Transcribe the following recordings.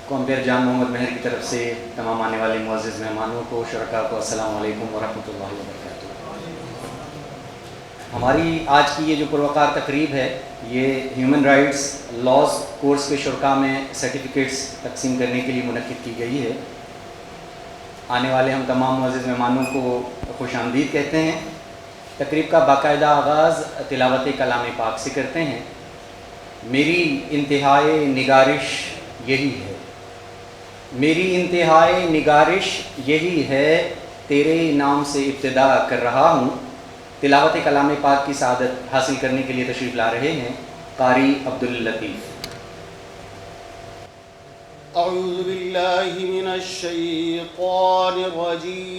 Compare جان محمد مہر کی طرف سے تمام آنے والے معزز مہمانوں کو، شرکاء کو السلام علیکم ورحمۃ اللہ وبرکاتہ۔ ہماری آج کی یہ جو پروقار تقریب ہے یہ ہیومن رائٹس لاز کورس کے شرکاء میں سرٹیفکیٹس تقسیم کرنے کے لیے منعقد کی گئی ہے۔ آنے والے ہم تمام معزز مہمانوں کو خوش آمدید کہتے ہیں۔ تقریب کا باقاعدہ آغاز تلاوت کلام پاک سے کرتے ہیں۔ میری انتہائی نگارش یہی ہے، میری انتہائی نگارش یہی ہے، تیرے نام سے ابتدا کر رہا ہوں۔ تلاوت کلام پاک کی سعادت حاصل کرنے کے لیے تشریف لا رہے ہیں قاری عبداللطیف۔ اعوذ باللہ من الشیطان الرجیم،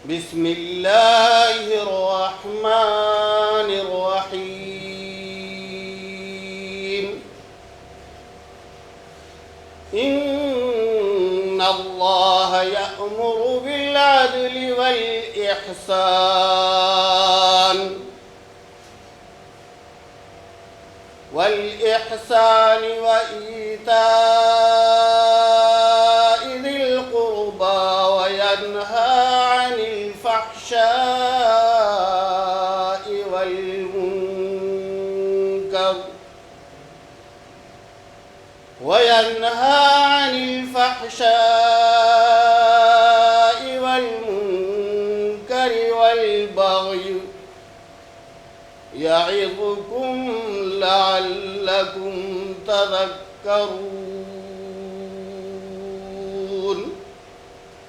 بسم اللہ الرحمن الرحیم۔ ان اللہ یأمر بالعدل والإحسان وإيتاء ذي القربى وينهى عن الفحشاء والمنكر والبغي يعظكم لعلكم تذكرون۔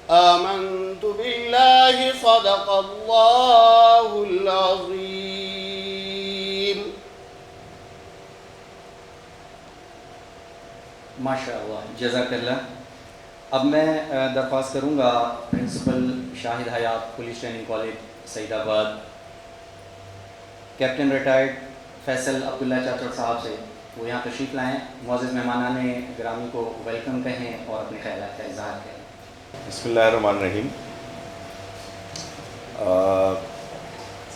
آمنت بالله صدق الله العظيم۔ ماشاء اللہ، جزاک اللہ۔ اب میں درخواست کروں گا پرنسپل شاہد حیات پولیس ٹریننگ کالج سعید آباد کیپٹن ریٹائرڈ فیصل عبداللہ چاچڑ صاحب سے وہ یہاں تشریف لائیں، معزز مہمانان گرامی کو ویلکم کہیں اور اپنے خیالات کا اظہار کریں۔ بسم اللہ الرحمن الرحیم۔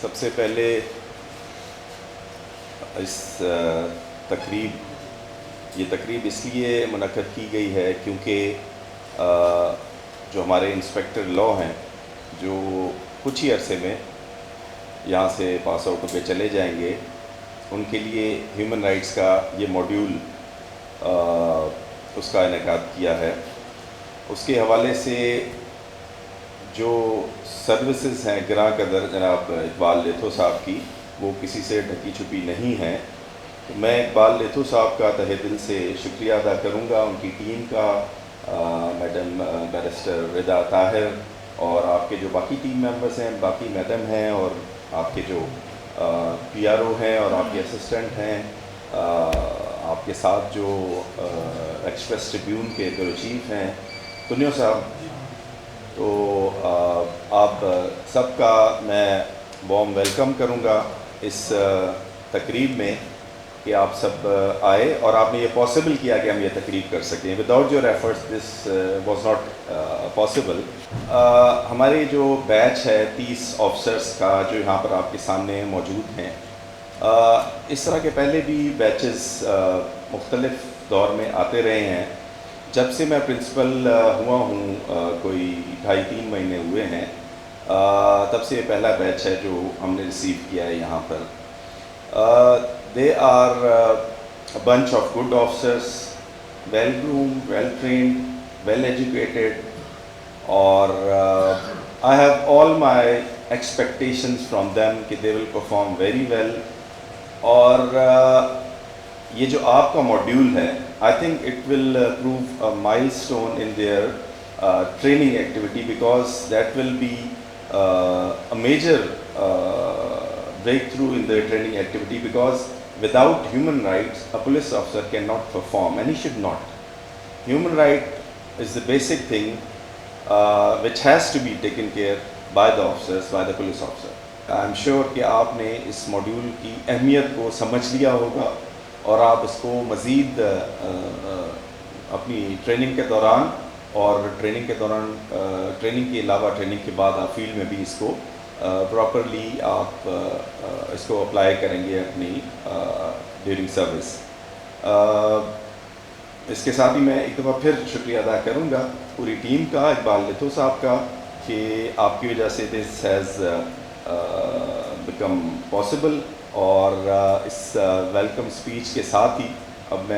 سب سے پہلے اس یہ تقریب اس لیے منعقد کی گئی ہے کیونکہ جو ہمارے انسپیکٹر لا ہیں جو کچھ ہی عرصے میں یہاں سے پاس آؤٹ ہو کے چلے جائیں گے، ان کے لیے ہیومن رائٹس کا یہ ماڈیول اس کا انعقاد کیا ہے۔ اس کے حوالے سے جو سروسز ہیں گراں قدر جناب اقبال لیتھو صاحب کی، وہ کسی سے ڈھکی چھپی نہیں ہیں۔ میں اقبال لیتھو صاحب کا تہہ دل سے شکریہ ادا کروں گا، ان کی ٹیم کا، میڈم بیرسٹر رضا طاہر اور آپ کے جو باقی ٹیم ممبرز ہیں، باقی میڈم ہیں اور آپ کے جو پی آر او ہیں اور آپ کے اسسٹنٹ ہیں، آپ کے ساتھ جو ایکسپریس ٹریبیون کے بیورو چیف ہیں کنیو صاحب، تو آپ سب کا میں وارم ویلکم کروں گا اس تقریب میں کہ آپ سب آئے اور آپ نے یہ پاسبل کیا کہ ہم یہ تقریب کر سکیں۔ Without your efforts this was not possible. ہماری جو بیچ ہے 30 آفیسرس کا جو یہاں پر آپ کے سامنے موجود ہیں، اس طرح کے پہلے بھی بیچز مختلف دور میں آتے رہے ہیں۔ جب سے میں پرنسپل ہوا ہوں کوئی 2.5-3 مہینے ہوئے ہیں، تب سے یہ پہلا بیچ ہے جو ہم نے ریسیو کیا ہے یہاں پر۔ They are a bunch of good officers, well groomed, well trained, well educated, اور I have all my expectations from them کہ they will perform very well۔ اور یہ جو آپ کا ماڈیول ہے، I think it will prove a milestone in their training activity because that will be a major breakthrough in their training activity because without human rights a police officer cannot perform and he should not. Human right is the basic thing which has to be taken care by the officers, by the police officer. I am sure کہ آپ نے اس module کی اہمیت کو سمجھ لیا ہوگا اور آپ اس کو مزید اپنی ٹریننگ کے دوران اور ٹریننگ کے علاوہ ٹریننگ کے بعد آپ فیلڈ میں بھی اس کو پراپرلی آپ اس کو اپلائی کریں گے اپنی ڈیورنگ سروس. اس کے ساتھ ہی میں ایک دفعہ پھر شکریہ ادا کروں گا پوری ٹیم کا, اقبال لتھو صاحب کا, کہ آپ کی وجہ سے دس ہیز بیکم پاسبل. اور اس ویلکم اسپیچ کے ساتھ ہی اب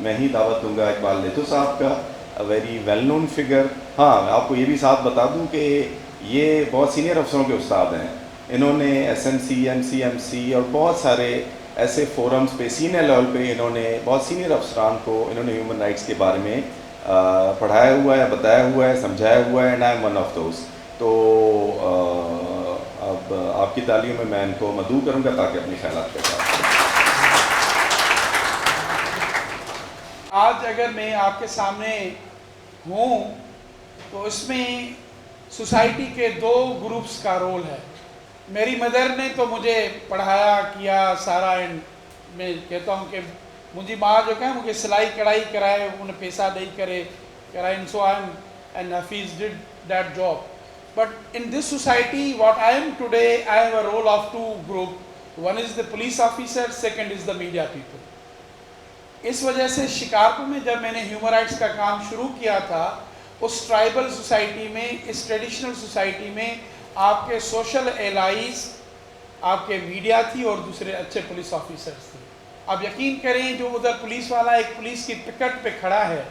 میں ہی دعوت دوں گا اقبال لتھو صاحب کا, ویری ویل نون فگر. ہاں, آپ کو یہ بھی ساتھ بتا دوں کہ یہ بہت سینئر افسروں کے استاد ہیں. انہوں نے S M C, M C M C اور بہت سارے ایسے فورمز پہ سینئر لیول پہ انہوں نے بہت سینئر افسران کو انہوں نے ہیومن رائٹس کے بارے میں پڑھایا ہوا ہے, بتایا ہوا ہے, سمجھایا ہوا ہے, and I M one of those. تو اب آپ کی تعلیوں میں ان کو مدعو کروں گا تاکہ اپنی خیالات کے ساتھ. آج اگر میں آپ کے سامنے ہوں تو اس میں سوسائٹی کے دو گروپس کا رول ہے. میری مدر نے تو مجھے پڑھایا کیا سارا, اینڈ میں کہتا ہوں کہ مجھے ماں جو کہ مجھے سلائی کڑھائی کرائے, انہیں پیسہ دے کرے کرائے, so I am and Hafeez did that job. But in this society, what I am today, I have a role of two group. One is the police officer, second is the media people. اس وجہ سے شکارپور میں جب میں نے human rights کا کام شروع کیا تھا, اس ٹرائبل سوسائٹی میں, اس ٹریڈیشنل سوسائٹی میں آپ کے سوشل الائز, آپ کے میڈیا تھی اور دوسرے اچھے پولیس آفیسرز تھے. آپ یقین کریں جو ادھر پولیس والا ایک پولیس کی پکٹ پہ کھڑا ہے,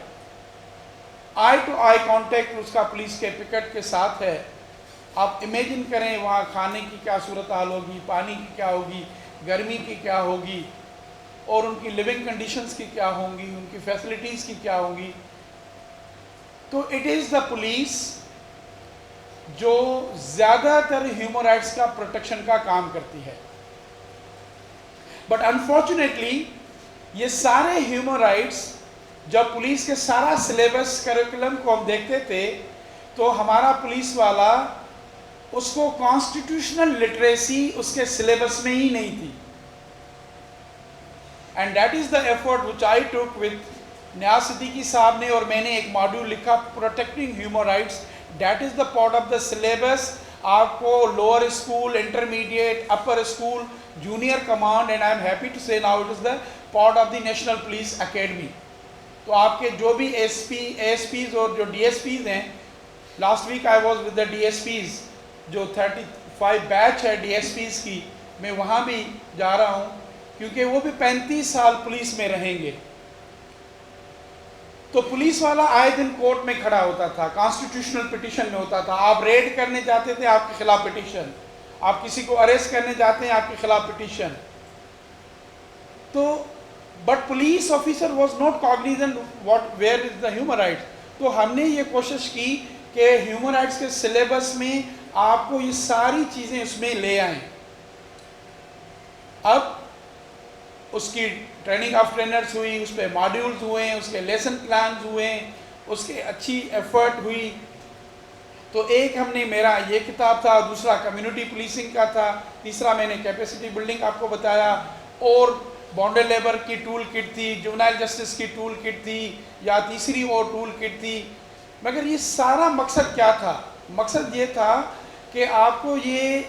آئی ٹو آئی کانٹیکٹ اس کا پولیس کے پکٹ کے ساتھ ہے, آپ امیجن کریں وہاں کھانے کی کیا صورتحال ہوگی, پانی کی کیا ہوگی, گرمی کی کیا ہوگی, اور ان کی لیونگ کنڈیشنز کی کیا ہوں گی, ان کی فیسلٹیز کی کیا ہوں گی. تو اٹ از دا پولیس جو زیادہ تر ہیومن رائٹس کا پروٹیکشن کا کام کرتی ہے. بٹ انفارچونیٹلی یہ سارے ہیومن رائٹس جب پولیس کے سارا سلیبس کریکولم کو ہم دیکھتے تھے تو ہمارا پولیس والا اس کو کانسٹیٹیوشنل لٹریسی اس کے سلیبس میں ہی نہیں تھی. And that is the effort which I took with نیاز صدیقی صاحب نے, اور میں نے ایک ماڈیول لکھا protecting human rights. That is the part of the syllabus. آپ کو lower school, intermediate, upper school, junior command, and I am happy to say now it is the part of the national police academy. تو آپ کے جو بھی S P, A S Ps اور جو D S Ps ہیں, last week I was with the D S Ps, جو 35 بیچ ہے ڈی ایس پیز کی, میں وہاں بھی جا رہا ہوں کیونکہ وہ بھی 35 سال پولیس میں رہیں گے. تو پولیس والا آئے دن کورٹ میں کھڑا ہوتا تھا, کانسٹیٹیوشنل پٹیشن میں ہوتا تھا. آپ ریڈ کرنے جاتے تھے, آپ کے خلاف پٹیشن. آپ کسی کو اریسٹ کرنے جاتے ہیں, آپ کے خلاف پٹیشن. تو but police officer was not cognizant where is the human rights. تو ہم نے یہ کوشش کی کہ ہیومن رائٹس کے سلیبس میں آپ کو یہ ساری چیزیں اس میں لے آئیں. اب اس کی ٹریننگ آف ٹرینرز ہوئی, اس پہ ماڈیولز ہوئے, اس کے لیسن پلانز ہوئے, اس کے اچھی ایفرٹ ہوئی. تو ایک ہم نے میرا یہ کتاب تھا, دوسرا کمیونٹی پولیسنگ کا تھا, تیسرا میں نے کیپیسٹی بلڈنگ آپ کو بتایا, اور بانڈل لیبر کی ٹول کٹ تھی, جوونائل جسٹس کی ٹول کٹ تھی, یا تیسری اور ٹول کٹ تھی. مگر یہ سارا مقصد کیا تھا؟ مقصد یہ تھا کہ آپ کو یہ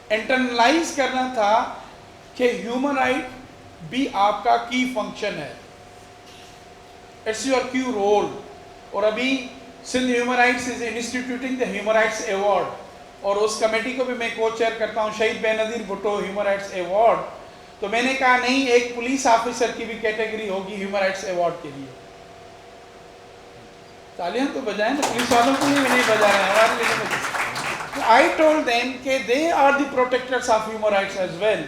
انٹرنلائز کرنا تھا کہ ہیومن رائٹ بھی آپ کا کی فنکشن ہے, اٹس یور کیو رول. اور ابھی Sindh human rights is instituting the human rights award, اور اس کمیٹی کو بھی میں کو چیئر کرتا ہوں, شہید Benazir Bhutto human rights award. تو میں نے کہا نہیں, ایک پولیس آفیسر کی بھی کیٹیگری ہوگی ہیومن رائٹس ایوارڈ کے لیے. تالیاں تو بجائیں, تو پولیس والوں کے لیے بھی نہیں بجا رہے ہیں, ہمارے لیے. آئی ٹولڈ دیم کہ they are the protectors of human rights as well.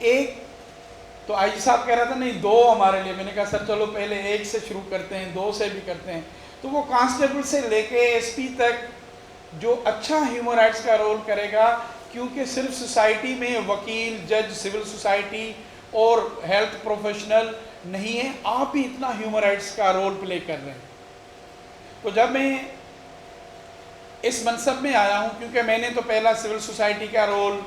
ایک تو آئی جی صاحب کہہ رہا تھا نہیں 2 ہمارے لیے. میں نے کہا سر چلو پہلے 1 سے شروع کرتے ہیں, 2 سے بھی کرتے ہیں. تو وہ کانسٹیبل سے لے کے ایس پی تک جو اچھا ہیومن رائٹس کا رول کرے گا, کیونکہ صرف سوسائٹی میں وکیل, جج, سول سوسائٹی اور ہیلتھ پروفیشنل نہیں ہے, آپ ہی اتنا ہیومن رائٹس کا رول پلے کر رہے ہیں. تو جب میں اس منصب میں آیا ہوں, کیونکہ میں نے تو پہلا سول سوسائٹی کا رول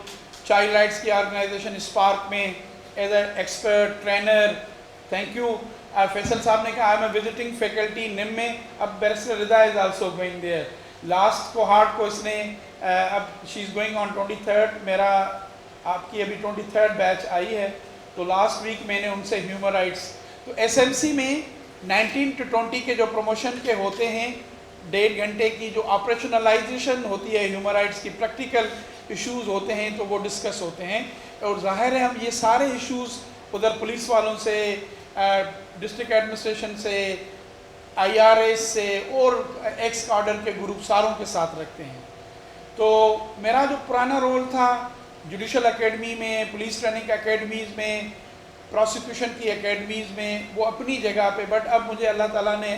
چائلڈ رائٹس کی آرگنائزیشن اسپارک میں as a expert trainer, thank you Faisal صاحب نے کہا I am a visiting faculty نم میں. اب barrister Raza is also going there. Last cohort کو اس نے اب شی از گوئنگ آن 23rd، میرا آپ کی ابھی 23rd بیچ آئی ہے، تو لاسٹ ویک میں نے ان سے ہیومن رائٹس، تو ایس ایم سی میں 19 to 20 کے جو پروموشن کے ہوتے ہیں 1.5 گھنٹے کی جو آپریشنلائزیشن ہوتی ہے ہیومن رائٹس کی، پریکٹیکل ایشوز ہوتے ہیں تو وہ ڈسکس ہوتے ہیں، اور ظاہر ہے ہم یہ سارے ایشوز ادھر پولیس والوں سے، ڈسٹرکٹ ایڈمنسٹریشن سے، آئی آر ایس سے اور ایکس کارڈر کے گروپ ساروں کے ساتھ رکھتے ہیں۔ تو میرا جو پرانا رول تھا جوڈیشل اکیڈمی میں، پولیس ٹریننگ اکیڈمیز میں، پروسیکیوشن کی اکیڈمیز میں، وہ اپنی جگہ پہ، بٹ اب مجھے اللہ تعالیٰ نے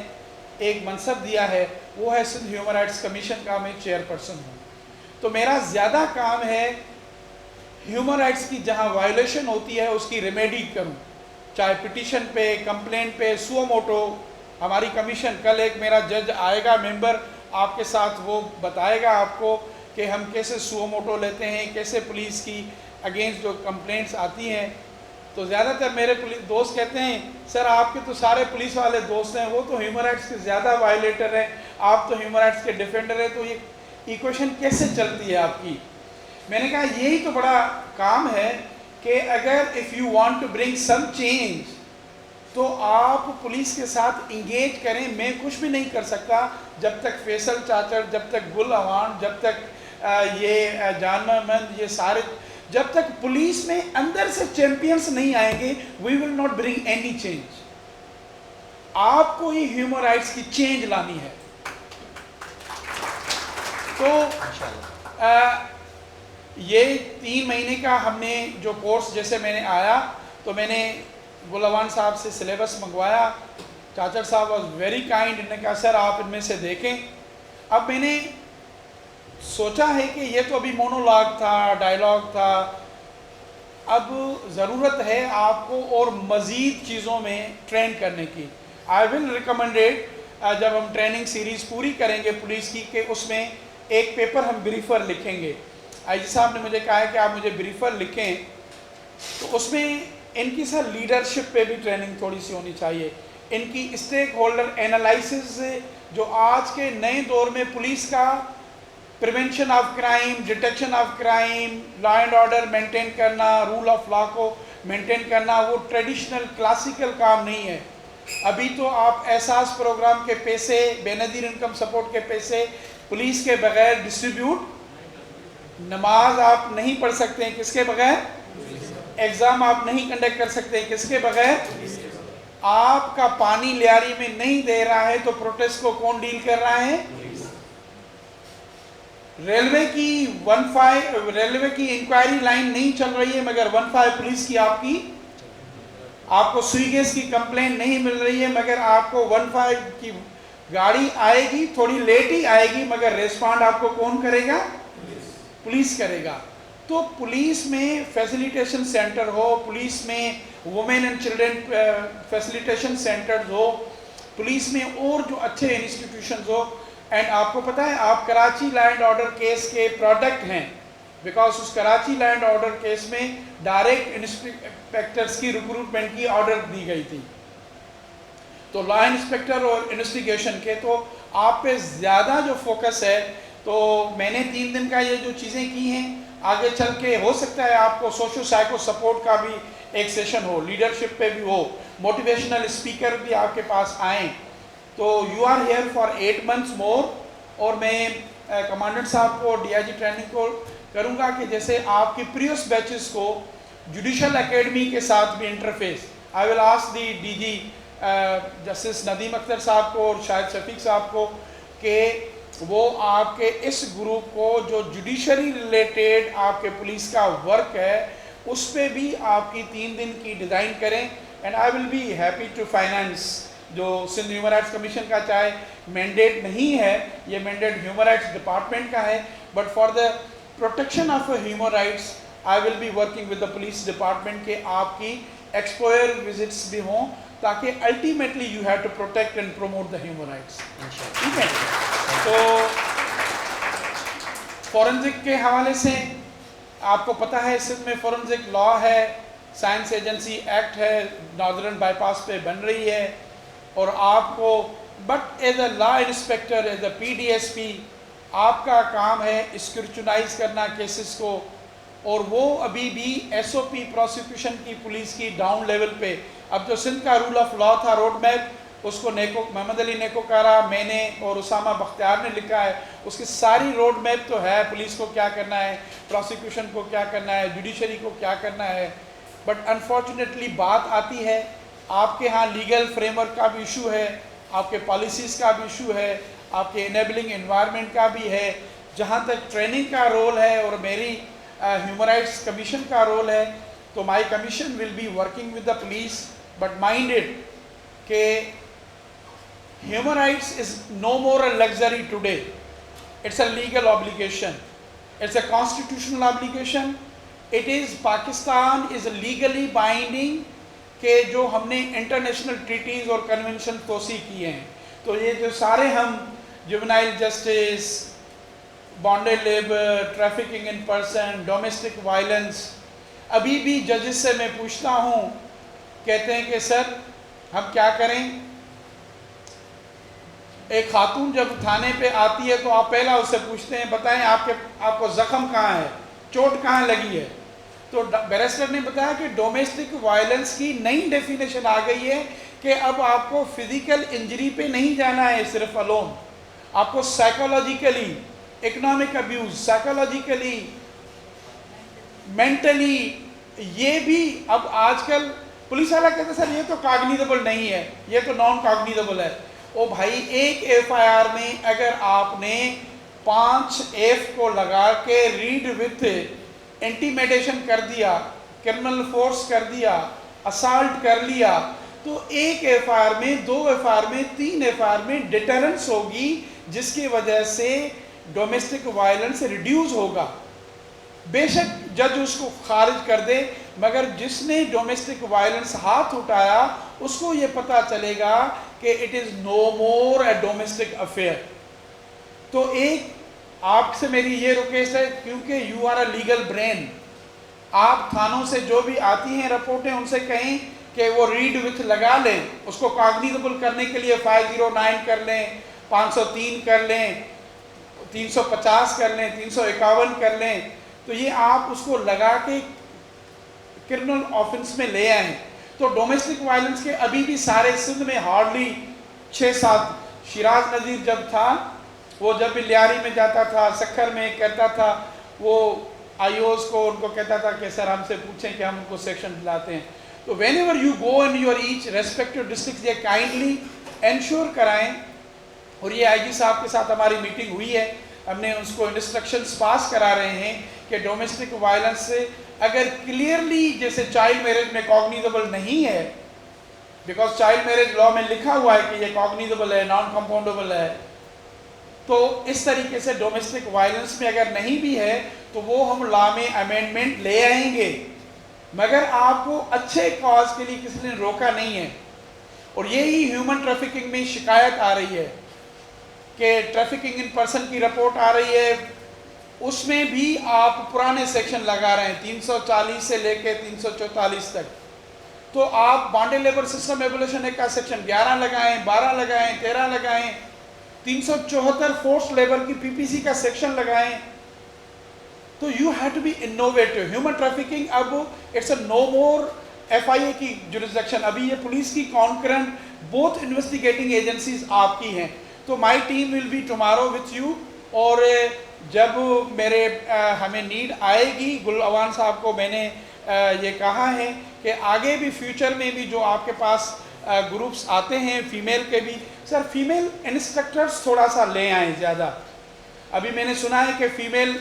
ایک منصب دیا ہے، وہ ہے سندھ ہیومن رائٹس کمیشن کا، میں چیئرپرسن ہوں۔ تو میرا زیادہ کام ہے ہیومن رائٹس کی جہاں وائلیشن ہوتی ہے اس کی ریمیڈی کروں، چاہے پٹیشن پہ، کمپلینٹ پہ، سو موٹو۔ ہماری کمیشن، کل ایک میرا جج آئے گا ممبر آپ کے ساتھ، وہ بتائے گا آپ کو کہ ہم کیسے سو موٹو لیتے ہیں، کیسے پولیس کی اگینسٹ جو کمپلینٹس آتی ہیں۔ تو زیادہ تر میرے دوست کہتے ہیں سر آپ کے تو سارے پولیس والے دوست ہیں، وہ تو ہیومن رائٹس کے زیادہ وائلیٹر ہیں، آپ تو ہیومن رائٹس کے ڈیفینڈر ہیں، تو یہ ایکویشن کیسے چلتی ہے آپ کی؟ میں نے کہا یہی تو بڑا کام ہے کہ اگر if you want to bring some change تو آپ پولیس کے ساتھ انگیج کریں۔ میں کچھ بھی نہیں کر سکتا جب تک فیصل چاچڑ، جب تک گل اوان، جب تک یہ جان محمد، یہ سارے، جب تک پولیس میں اندر سے چیمپئنس نہیں آئیں گے we will not bring any change. آپ کو یہ ہیومن رائٹس کی چینج لانی ہے۔ تو یہ 3 مہینے کا ہم نے جو کورس، جیسے میں نے آیا تو میں نے گلوان صاحب سے سلیبس منگوایا، چاچر صاحب واز ویری کائنڈ، انہوں نے کہا سر آپ ان میں سے دیکھیں۔ اب میں نے سوچا ہے کہ یہ تو ابھی مونولاگ تھا، ڈائیلاگ تھا، اب ضرورت ہے آپ کو اور مزید چیزوں میں ٹرین کرنے کی۔ آئی ول ریکمنڈیڈ جب ہم ٹریننگ سیریز پوری کریں گے پولیس کی، کہ اس میں ایک پیپر ہم بریفر لکھیں گے۔ آئی جی صاحب نے مجھے کہا ہے کہ آپ مجھے بریفر لکھیں، تو اس میں ان کی سر لیڈرشپ پہ بھی ٹریننگ تھوڑی سی ہونی چاہیے، ان کی اسٹیک ہولڈر اینالائسس، جو آج کے نئے دور میں پولیس کا prevention of crime, detection of crime, law and order maintain کرنا، رول آف لا کو مینٹین کرنا، وہ ٹریڈیشنل کلاسیکل کام نہیں ہے۔ ابھی تو آپ احساس پروگرام کے پیسے، بے نظیر انکم سپورٹ کے پیسے پولیس کے بغیر ڈسٹریبیوٹ، نماز آپ نہیں پڑھ سکتے ہیں کس کے بغیر، ایگزام آپ نہیں کنڈکٹ کر سکتے ہیں کس کے بغیر، آپ کا پانی لیاری میں نہیں دے رہا ہے تو پروٹیسٹ کو کون ڈیل کر رہا ہے؟ ریلوے کی انکوائری لائن نہیں چل رہی ہے مگر 15 پولیس کی آپ کو سوئی گیس کی کمپلین نہیں مل رہی ہے مگر آپ کو 15 کی گاڑی آئے گی، تھوڑی لیٹ ہی آئے گی مگر ریسپانڈ آپ کو کون کرے گا؟ پولیس کرے گا۔ تو پولیس میں فیسیلیٹیشن سینٹر ہو، پولیس میں women and children facilitation centres ہو، پولیس میں اور جو اچھے انسٹیٹیوشنز ہو۔ اینڈ آپ کو پتہ ہے آپ Karachi law and order case کے پروڈکٹ ہیں، بیکاز اس Karachi law and order case میں ڈائریکٹ انسپیکٹرز کی ریکروٹمنٹ کی آرڈر دی گئی تھی، تو لا انسپیکٹر اور انویسٹیگیشن کے، تو آپ پہ زیادہ جو فوکس ہے۔ تو میں نے 3 دن کا یہ جو چیزیں کی ہیں، آگے چل کے ہو سکتا ہے آپ کو سوشو سائیکو سپورٹ کا بھی ایک سیشن ہو، لیڈرشپ پہ بھی ہو، موٹیویشنل اسپیکر بھی آپ کے پاس آئیں۔ تو you are here for 8 months more, اور میں کمانڈنٹ صاحب کو، ڈی آئی جی ٹریننگ کو کروں گا کہ جیسے آپ کی پریویس بیچز کو جوڈیشل اکیڈمی کے ساتھ بھی interface, I will ask the D G justice Nadeem Akhtar sahab کو اور شاہد شفیق صاحب کو کہ وہ آپ کے اس گروپ کو جو جوڈیشری ریلیٹڈ آپ کے پولیس کا ورک ہے اس پہ بھی آپ کی 3 دن کی ڈیزائن کریں۔ And I will be happy to finance جو سندھ ہیومن رائٹس کمیشن کا، چاہے مینڈیٹ نہیں ہے، یہ مینڈیٹ ہیومن رائٹس ڈپارٹمنٹ کا ہے، but for the protection of human rights I will be working with the police department کہ آپ کی ایکسپوئر وزٹس بھی ہوں، تاکہ ultimately you have to protect and promote the human rights. ٹھیک ہے، تو فورنزک کے حوالے سے آپ کو پتہ ہے سندھ میں فورنزک لا ہے، سائنس ایجنسی ایکٹ ہے، ناردرن بائی پاس پہ بن رہی ہے، اور آپ کو but as a law inspector, as a P D S پی، آپ کا کام ہے اسکروٹنائز کرنا کیسز کو، اور وہ ابھی بھی ایس او پی پروسیکیوشن کی پولیس کی ڈاؤن لیول پہ. اب جو سندھ کا رول آف لا تھا روڈ میپ، اس کو محمد علی نیکوکارا، میں نے اور اسامہ بختیار نے لکھا ہے. اس کی ساری روڈ میپ تو ہے، پولیس کو کیا کرنا ہے، پروسیکیوشن کو کیا کرنا ہے، جوڈیشری کو کیا کرنا ہے. بٹ انفارچونیٹلی بات آتی ہے آپ کے ہاں لیگل فریم ورک کا بھی ایشو ہے، آپ کے پالیسیز کا بھی ایشو ہے، آپ کے انیبلنگ انوائرمنٹ کا بھی ہے. جہاں تک ٹریننگ کا رول ہے اور میری ہیومن رائٹس کمیشن کا رول ہے، تو my commission will be working with the police, but mind it کہ human rights is no more a luxury today. It's a legal obligation. It's a constitutional obligation. It is Pakistan is legally binding کہ جو ہم نے international treaties اور convention توسیع کیے ہیں. تو یہ جو سارے ہم juvenile justice, bonded labour, trafficking in person, domestic violence, ابھی بھی ججز سے میں پوچھتا ہوں، کہتے ہیں کہ سر ہم کیا کریں. ایک خاتون جب تھانے پہ آتی ہے تو آپ پہلا اس سے پوچھتے ہیں بتائیں آپ کو زخم کہاں ہے، چوٹ کہاں لگی ہے. تو بیرسٹر نے بتایا کہ ڈومیسٹک وائلنس کی نئی ڈیفینیشن آ گئی ہے کہ اب آپ کو فزیکل انجری پہ نہیں جانا ہے صرف الون، آپ کو psychologically, economic abuse, psychologically, mentally, یہ بھی اب آج کل پولیس والا کہتے ہیں سر یہ تو کاگنیزیبل نہیں ہے، یہ تو نان کاگنیزیبل ہے. او بھائی ایک ایف آئی آر میں اگر آپ نے 5 ایف کو لگا کے ریڈ وتھ انٹیمیڈیشن کر دیا، کرمنل فورس کر دیا، اسالٹ کر لیا، تو ایک ایف آئی آر میں، 2 ایف آئی آر میں، 3 ایف آئی آر میں ڈیٹرنس ہوگی، جس کی وجہ سے ڈومیسٹک وائلنس ریڈیوز ہوگا. بے شک جج اس کو خارج کر دے، مگر جس نے ڈومیسٹک وائلنس ہاتھ اٹھایا اس کو یہ پتہ چلے گا کہ it is no more a domestic affair. تو ایک آپ سے میری یہ ریکویسٹ ہے، کیونکہ you are a legal brain, آپ تھانوں سے جو بھی آتی ہیں رپورٹیں ان سے کہیں کہ وہ ریڈ وتھ لگا لیں، اس کو کاگنیزیبل کرنے کے لیے 509 کر لیں، 503 کر لیں، 350 کر لیں، 351 کر لیں. تو یہ آپ اس کو لگا کے کرمنل آفنس میں لے آئیں. تو ڈومیسٹک وائلنس کے ابھی بھی سارے سندھ میں ہارڈلی 6-7. شیراز نذیر جب تھا، وہ جب بھی لیاری میں جاتا تھا، سکھر میں کہتا تھا، وہ آئی اوز کو ان کو کہتا تھا کہ سر ہم سے پوچھیں کہ ہم ان کو سیکشن دلاتے ہیں. تو whenever you go in your each respective district, یہ کائنڈلی انشور کرائیں. اور یہ آئی جی صاحب کے ساتھ ہماری میٹنگ ہوئی ہے، ہم نے اس کو انسٹرکشنز پاس کرا رہے ہیں کہ ڈومیسٹک وائلنس سے اگر کلیئرلی جیسے چائلڈ میرج میں کاگنیزیبل نہیں ہے، بیکاز چائلڈ میرج لاء میں لکھا ہوا ہے کہ یہ کاگنیزیبل ہے، نان کمپاؤنڈیبل ہے، تو اس طریقے سے ڈومیسٹک وائلنس میں اگر نہیں بھی ہے تو وہ ہم لاء میں امینڈمنٹ لے آئیں گے. مگر آپ کو اچھے کاز کے لیے کسی نے روکا نہیں ہے. اور یہی ہیومن ٹریفکنگ میں شکایت آ رہی ہے کہ ٹریفکنگ ان پرسن کی رپورٹ آ رہی ہے، اس میں بھی آپ پرانے سیکشن لگا رہے ہیں 340 سے لے کے 344 تک. تو آپ بانڈیڈ لیبر سسٹم ایبولیشن ایکٹ کا سیکشن 11 لگائیں، 12 لگائیں، 13 لگائیں، 374 فورس لیبر کی پی پی سی کا سیکشن لگائیں. تو you have to be innovative. Human trafficking اب it's a no more F I A کی جورسڈکشن، ابھی یہ پولیس کی کانکرنٹ بوتھ انویسٹیگیٹنگ ایجنسیز آپ کی ہیں. تو my team will be tomorrow with you. اور جب ہمیں نیڈ آئے گی، گل عوان صاحب کو میں نے یہ کہا ہے کہ آگے بھی فیوچر میں بھی جو آپ کے پاس گروپس آتے ہیں فیمیل کے بھی، سر فیمیل انسٹرکٹرز تھوڑا سا لے آئیں زیادہ. ابھی میں نے سنا ہے کہ فیمیل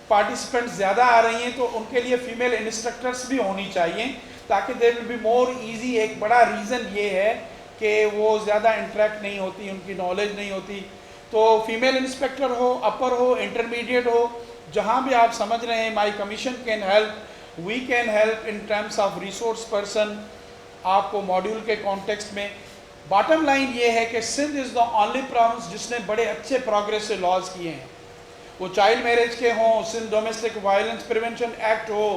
پارٹیسپینٹ زیادہ آ رہی ہیں، تو ان کے لیے فیمیل انسٹرکٹرز بھی ہونی چاہیے تاکہ دے ول بی مور ایزی. ایک بڑا ریزن یہ ہے کہ وہ زیادہ انٹریکٹ نہیں ہوتی، ان کی نالج نہیں ہوتی. تو فیمیل انسپیکٹر ہو، اپر ہو، انٹرمیڈیٹ ہو، جہاں بھی آپ سمجھ رہے ہیں my commission can help, we can help in terms of resource person آپ کو ماڈیول کے کانٹیکسٹ میں. باٹم لائن یہ ہے کہ سندھ از دا اونلی پروونس جس نے بڑے اچھے پروگریسو لاز کیے ہیں، وہ چائلڈ میرج کے ہوں، Sindh domestic violence prevention act ہو،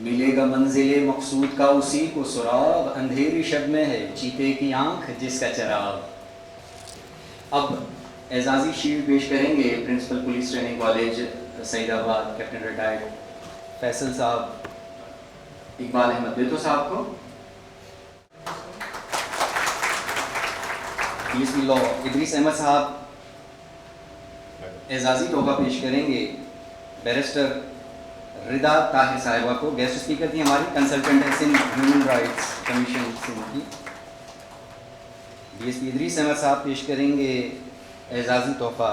ملے گا منزل مقصود کا اسی کو سراغ، اندھیری شب میں ہے چیتے کی آنکھ جس کا چراغ۔ اب اعزازی شیلڈ پیش کریں گے پرنسپل پولیس ٹریننگ کالج سعید آباد کیپٹن ریٹائرڈ فیصل صاحب اقبال احمد بیتو صاحب کو۔ ڈی ایس پی لا ادریس احمد صاحب اعزازی تحفہ پیش کریں گے بیرسٹر ردا طاہر صاحبہ کو۔ گیسٹ اسپیکر تھی ہماری کنسلٹنٹ ہے Sindh human rights commission Sindh کی۔ D S P Idrees Ahmed صاحب پیش کریں گے اعزازی تحفہ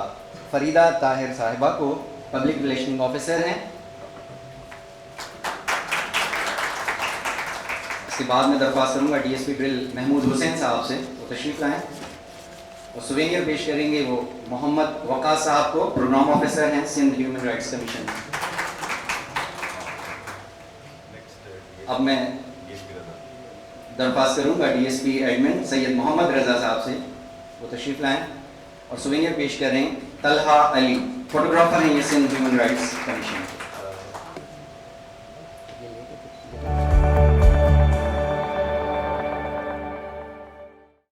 فریدہ طاہر صاحبہ کو، پبلک ریلیشننگ آفیسر ہیں۔ اس کے بعد میں درخواست کروں گا ڈی ایس پی ڈرل محمود حسین صاحب سے وہ تشریف لائیں، اور سوینئر پیش کریں گے وہ محمد وقاص صاحب کو، پروگرام آفیسر ہیں سندھ ہیومن رائٹس کمیشن۔ اب میں درخواست کروں گا ڈی ایس پی ایڈمن سید محمد رضا صاحب سے وہ تشریف لائیں، اور سوینئر پیش کریں طلحہ علی، فوٹوگرافر ہیں یہ سندھ ہیومن رائٹس کمیشن۔